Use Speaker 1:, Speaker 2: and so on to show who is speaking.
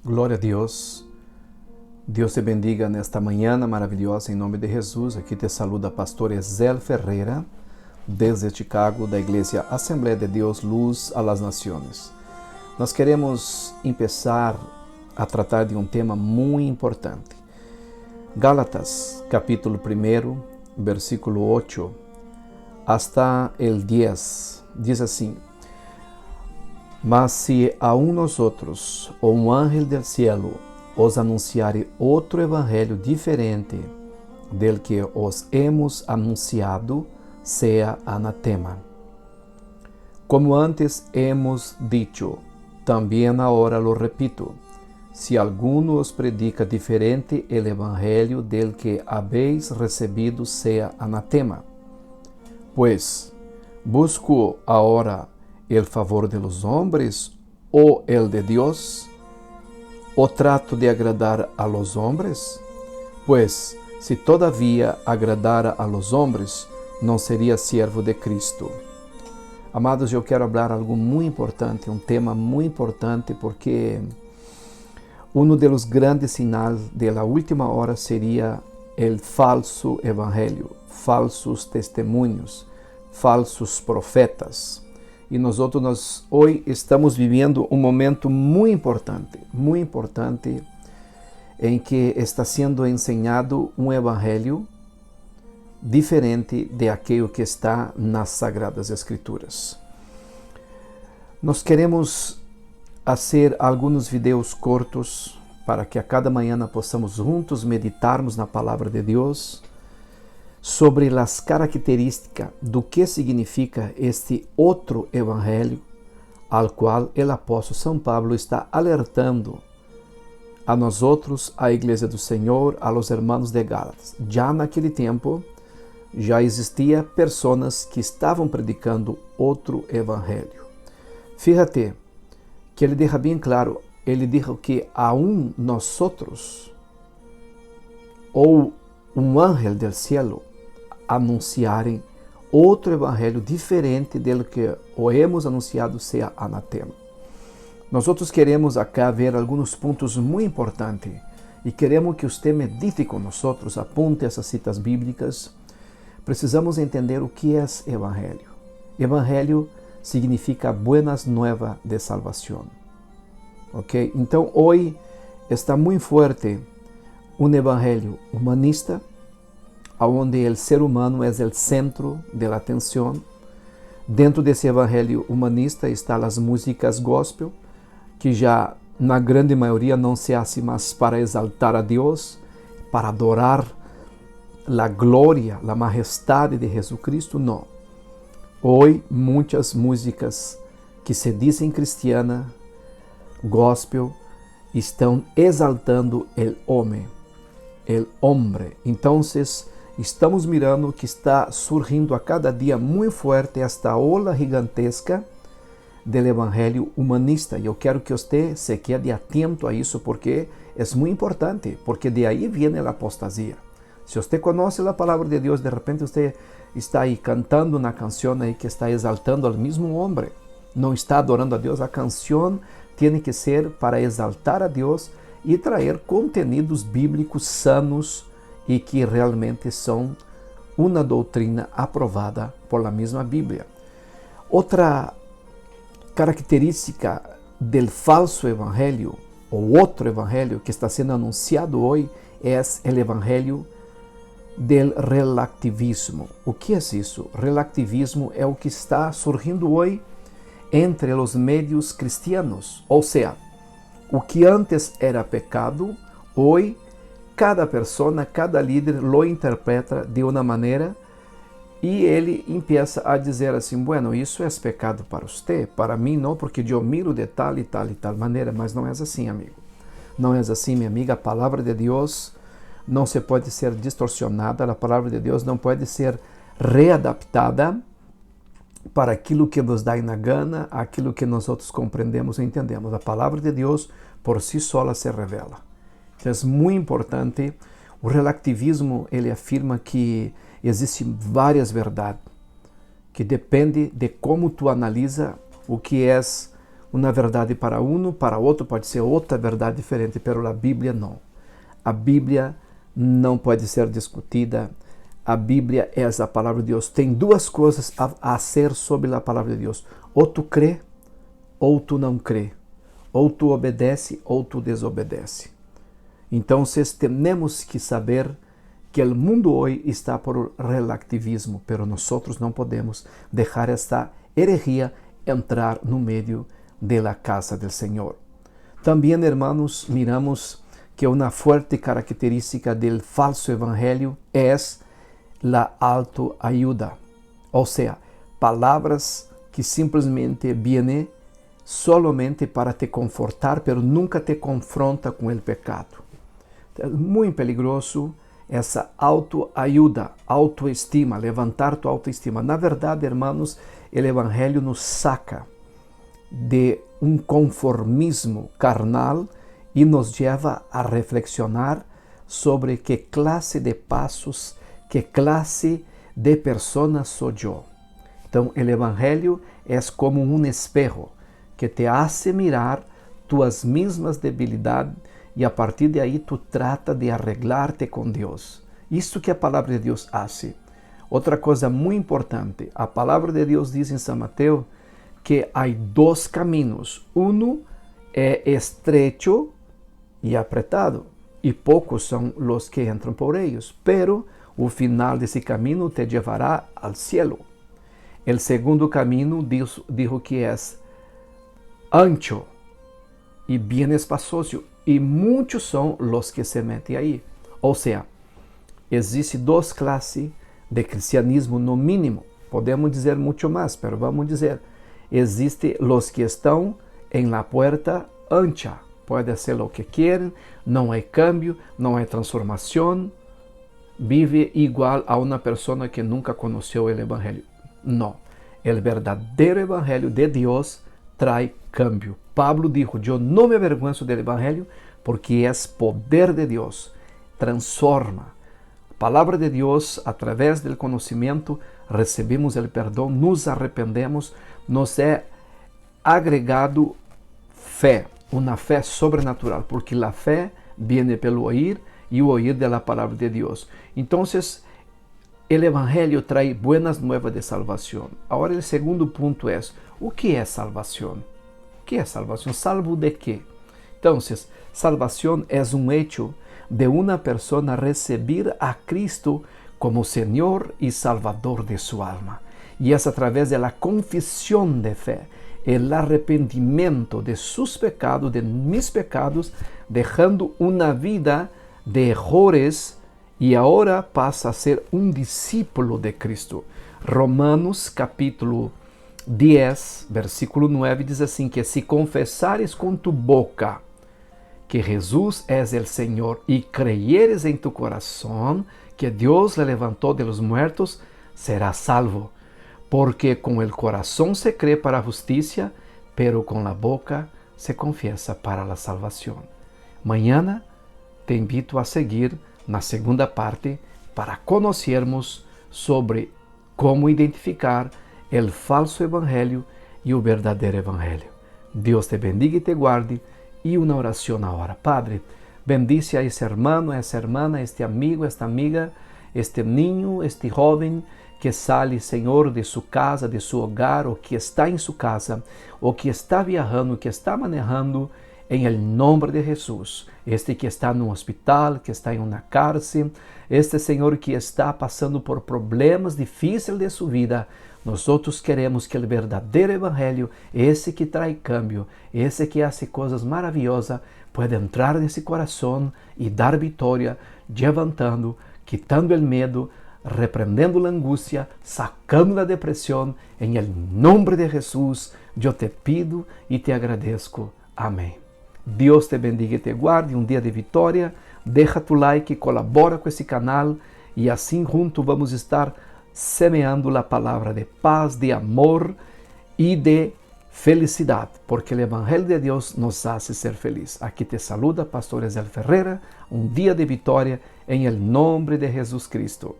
Speaker 1: Glória a Deus. Deus te bendiga nesta manhã maravilhosa, em nome de Jesus. Aqui te saluda pastor Ezel Ferreira, desde Chicago, da Igreja Assembleia de Deus Luz a las Naciones. Nós queremos começar a tratar de um tema muito importante. Gálatas, capítulo 1, versículo 8, hasta el 10, diz assim: Mas se a nosotros, ou um ángel del cielo, os anunciare outro evangelho diferente del que os hemos anunciado, sea anatema. Como antes hemos dicho, también ahora lo repito, si alguno os predica diferente el evangelho del que habéis recebido, sea anatema. Pues, busco ahora el favor de los hombres o el de Dios? ¿O trato de agradar a los hombres? Pues, si todavía agradara a los hombres, não seria servo de Cristo. Amados, eu quero falar algo muito importante, um tema muito importante, porque um dos grandes sinais da última hora seria o falso evangelho, falsos testemunhos, falsos profetas. E nós hoje estamos vivendo um momento muito importante, em que está sendo ensinado um evangelho diferente de aquilo que está nas Sagradas Escrituras. Nós queremos fazer alguns vídeos curtos para que a cada manhã possamos juntos meditarmos na Palavra de Deus sobre as características do que significa este outro evangelho, ao qual o apóstolo São Paulo está alertando a nós outros, a Igreja do Senhor, a los hermanos de Gálatas. Já naquele tempo, já existia pessoas que estavam predicando outro evangelho. Fíjate que ele deixa bem claro, ele dijo que aún nós outros, ou um ángel del cielo, anunciarem outro evangelho diferente do que o hemos anunciado, seja anatema. Nós outros queremos acá ver alguns pontos muito importantes e queremos que você medite com nós outros, aponte essas citas bíblicas. Precisamos entender o que é evangelho. Evangelho significa buenas nuevas de salvação. Ok? Então, hoje está muito forte um evangelho humanista, onde o ser humano é o centro da atenção. Dentro desse evangelho humanista estão as músicas gospel, que já na grande maioria não se hace mais para exaltar a Deus, para adorar a glória, a majestade de Jesucristo, não. Hoje, muitas músicas que se dizem cristianas, gospel, estão exaltando o homem, o homem. Então, estamos mirando que está surgindo a cada dia muito forte esta ola gigantesca do evangelho humanista. E eu quero que você se quede atento a isso, porque é muito importante, porque de aí vem a apostasia. Se você conhece a palavra de Deus, de repente você está aí cantando uma canção aí que está exaltando ao mesmo homem, não está adorando a Deus. A canção tem que ser para exaltar a Deus e trazer conteúdos bíblicos sanos e que realmente são uma doutrina aprovada por la mesma Bíblia. Outra característica del falso evangelho, ou outro evangelho que está sendo anunciado hoje, é o evangelho del relativismo. O que é isso? Relativismo é o que está surgindo hoje entre os meios cristianos. Ou seja, o que antes era pecado, hoje cada pessoa, cada líder lo interpreta de uma maneira e ele começa a dizer assim: bueno, isso é pecado para você, para mim não, porque eu miro de tal e tal e tal maneira. Mas não é assim, amigo. Não é assim, minha amiga. A palavra de Deus não se pode ser distorcionada, a palavra de Deus não pode ser readaptada para aquilo que nos dá na gana, aquilo que nós outros compreendemos e entendemos. A palavra de Deus por si sola se revela. Então, é muito importante. O relativismo, ele afirma que existem várias verdades, que depende de como tu analisa o que é uma verdade para um, para outro pode ser outra verdade diferente, mas a Bíblia não. A Bíblia não pode ser discutida. A Bíblia é a palavra de Deus. Tem duas coisas a ser sobre a palavra de Deus. Ou tu crê, ou tu não crê. Ou tu obedece, ou tu desobedece. Então, temos que saber que o mundo hoje está por relativismo, pero nós não podemos deixar esta herejía entrar no meio da casa do Senhor. Também, hermanos, miramos que uma forte característica do falso evangelho é a autoajuda, ou seja, palavras que simplesmente vienen solamente para te confortar, pero nunca te confronta com o pecado. É muito peligroso essa autoajuda, autoestima, levantar tua autoestima. Na verdade, hermanos, o evangelho nos saca de conformismo carnal e nos leva a reflexionar sobre que classe de passos, que classe de persona sou eu. Então, o evangelho é como espejo que te hace mirar tuas mesmas debilidades e a partir de aí tu trata de arreglar-te com Deus. Isso que a palavra de Deus hace. Outra coisa muito importante, a palavra de Deus diz em São Mateus que há dois caminhos. Um é estrecho e apertado, e poucos são os que entram por eles, pero o final desse caminho te levará ao cielo. O segundo caminho dijo que é ancho e bem espaçoso, e muitos são os que se metem aí. Ou seja, existe duas classes de cristianismo no mínimo. Podemos dizer muito mais, mas vamos dizer, existe os que estão em la puerta ancha. Pode ser o que querem, não há cambio, não há transformação, vive igual a uma pessoa que nunca conheceu o evangelho. Não, o verdadeiro evangelho de Deus traz cambio. Pablo dijo, eu não me avergüenzo del evangelho porque é poder de Deus, transforma. A palavra de Deus, através do conhecimento, recebemos o perdão, nos arrependemos, nos é agregado fé, uma fé sobrenatural, porque a fé vem pelo ouvir e o ouvir da palavra de Deus. Então, o evangelho traz buenas novas de salvação. Agora, o segundo ponto é, o que é salvação? O que é salvação? Salvo de quê? Então, salvação é hecho de uma pessoa receber a Cristo como Senhor e Salvador de sua alma. E é através da confissão de fé, o arrependimento de seus pecados, de mis pecados, deixando uma vida de errores e agora passa a ser discípulo de Cristo. Romanos capítulo 10, versículo 9 diz assim, que se confessares com tu boca que Jesus é o Senhor e creyeres em tu coração que Deus le levantou de los muertos, serás salvo. Porque com el coração se crê para a justiça, pero com la boca se confiesa para la salvación. Mañana te invito a seguir na segunda parte para conocermos sobre como identificar o falso evangelho e o verdadeiro evangelho. Deus te bendiga e te guarde. E uma oração agora. Padre, bendice a esse hermano, a essa hermana, este amigo, esta amiga, este niño, este jovem que sale, Senhor, de sua casa, de seu hogar, ou que está em sua casa, ou que está viajando, que está manejando, em el nome de Jesus. Este que está no hospital, que está em uma cárcel, este Senhor que está passando por problemas difíceis de sua vida, nós queremos que o verdadeiro evangelho, esse que traz cambio, esse que faz coisas maravilhosas, pueda entrar nesse coração e dar vitória, levantando, quitando o medo, repreendendo a angústia, sacando a depressão, em nome de Jesus, eu te pido e te agradeço. Amém. Deus te bendiga e te guarde, dia de vitória, deixa tu like, colabora com esse canal e assim juntos vamos estar semeando a palavra de paz, de amor e de felicidade, porque o Evangelho de Deus nos hace ser feliz. Aqui te saluda Pastor Ezel Ferreira, dia de vitória em nome de Jesus Cristo.